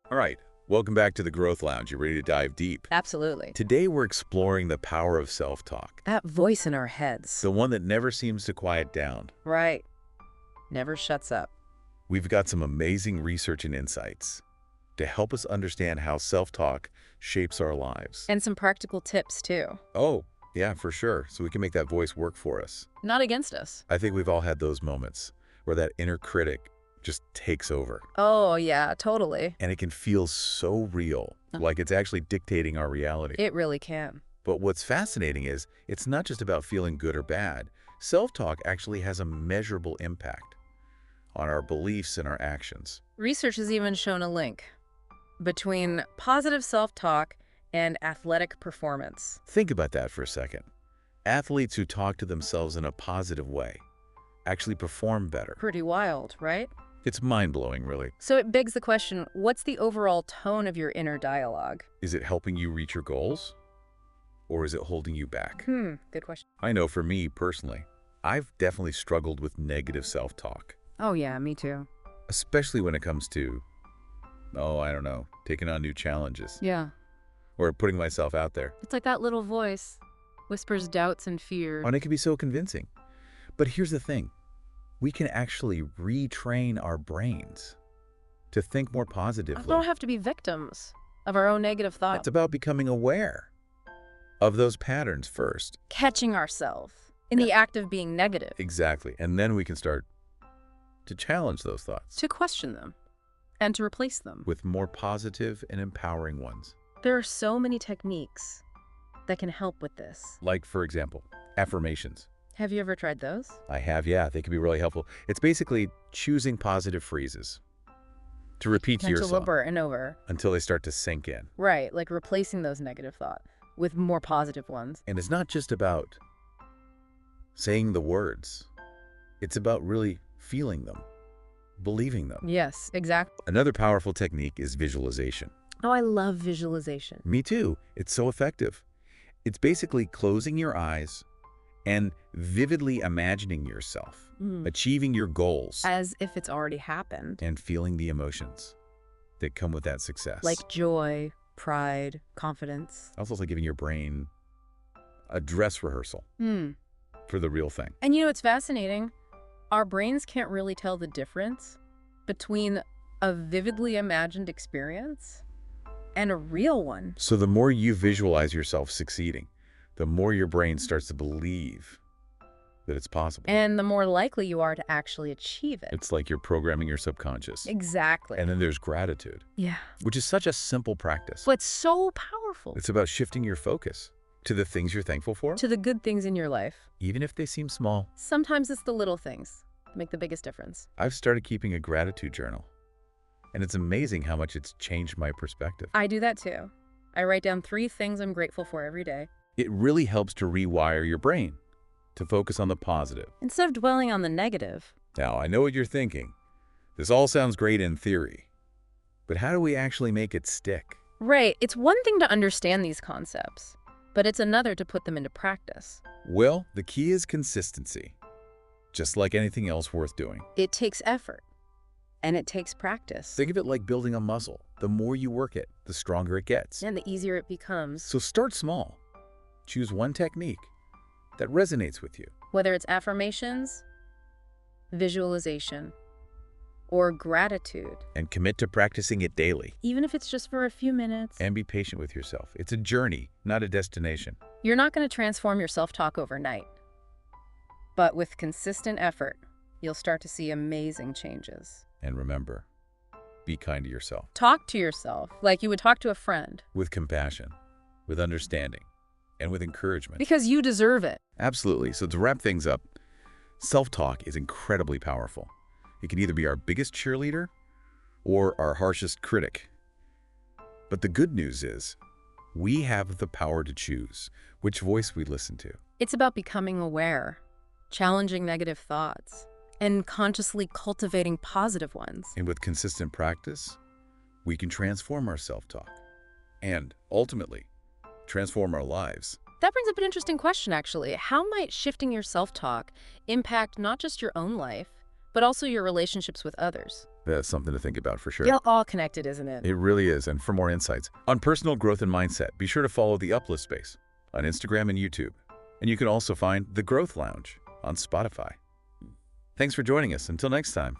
All right, welcome back to the Growth Lounge. You ready to dive deep? Absolutely. Today we're exploring the power of self-talk, That voice in our heads. the one that never seems to quiet down. Right. Never shuts up. We've got some amazing research and insights to help us understand how self-talk shapes our lives. And some practical tips, too. Oh, yeah, for sure, so we can make that voice work for us. Not against us. I think we've all had those moments where that inner critic just takes over. Oh, yeah, totally. And it can feel so real, like it's actually dictating our reality. It really can. But what's fascinating is it's not just about feeling good or bad. Self-talk actually has a measurable impact on our beliefs and our actions. Research has even shown a link between positive self-talk and athletic performance. Think about that for a second. Athletes who talk to themselves in a positive way actually perform better. Pretty wild, right? It's mind-blowing, really. So it begs the question, what's the overall tone of your inner dialogue? Is it helping you reach your goals? Or is it holding you back? Good question. I know for me personally, I've definitely struggled with negative self-talk, Oh, yeah, me too. especially when it comes to, I don't know, taking on new challenges Yeah. or putting myself out there. It's like that little voice whispers doubts and fear. And it can be so convincing. But here's the thing. We can actually retrain our brains to think more We positively. don't have to be victims of our own negative thoughts. It's about becoming aware of those patterns first. Catching ourselves in the act of being negative, Exactly. And then we can start to challenge those thoughts to question them and to replace them. with more positive and empowering ones. There are so many techniques that can help with this. Like, for example, affirmations. Have you ever tried those? I have, yeah. They can be really helpful. It's basically choosing positive phrases to repeat to Mental yourself over and over. until they start to sink in. Right, like replacing those negative thoughts with more positive ones. And it's not just about saying the words. It's about really feeling them, believing them. Yes, exactly. Another powerful technique is visualization. Oh, I love visualization. Me too. It's so effective. It's basically closing your eyes and vividly imagining yourself, achieving your goals, As if it's already happened. and feeling the emotions that come with that success. Like joy, pride, confidence. Also, it's like giving your brain a dress rehearsal for the real thing. And you know, it's fascinating. Our brains can't really tell the difference between a vividly imagined experience and a real one. So the more you visualize yourself succeeding, the more your brain starts to believe that it's possible. And the more likely you are to actually achieve it. It's like you're programming your subconscious. Exactly. And then there's gratitude, Yeah. which is such a simple practice. But so powerful. It's about shifting your focus to the things you're thankful for, To the good things in your life. even if they seem small. Sometimes it's the little things that make the biggest difference. I've started keeping a gratitude journal, and it's amazing how much it's changed my perspective. I do that too. I write down 3 things I'm grateful for every day. It really helps to rewire your brain to focus on the positive. Instead of dwelling on the negative. Now, I know what you're thinking. This all sounds great in theory, but how do we actually make it stick? Right. It's one thing to understand these concepts, but it's another to put them into practice. Well, the key is consistency, just like anything else worth doing. It takes effort, and it takes practice. Think of it like building a muscle. The more you work it, the stronger it gets. And the easier it becomes. So start small. Choose one technique that resonates with you. Whether it's affirmations, visualization, or gratitude. And commit to practicing it daily. Even if it's just for a few minutes. And be patient with yourself. It's a journey, not a destination. You're not going to transform your self-talk overnight. But with consistent effort, you'll start to see amazing changes. And remember, be kind to yourself. Talk to yourself like you would talk to a friend. With compassion, with understanding, and with encouragement. Because you deserve it. Absolutely. So to wrap things up, self-talk is incredibly powerful. It can either be our biggest cheerleader or our harshest critic. But the good news is, we have the power to choose which voice we listen to. It's about becoming aware, challenging negative thoughts, and consciously cultivating positive ones. And with consistent practice, we can transform our self-talk and ultimately transform our lives. That brings up an interesting question, actually. How might shifting your self-talk impact not just your own life, but also your relationships with others? That's something to think about for sure. Feel all connected, isn't it? It really is. And for more insights on personal growth and mindset, be sure to follow the Uplift Space on Instagram and YouTube. And you can also find The Growth Lounge on Spotify. Thanks for joining us. Until next time.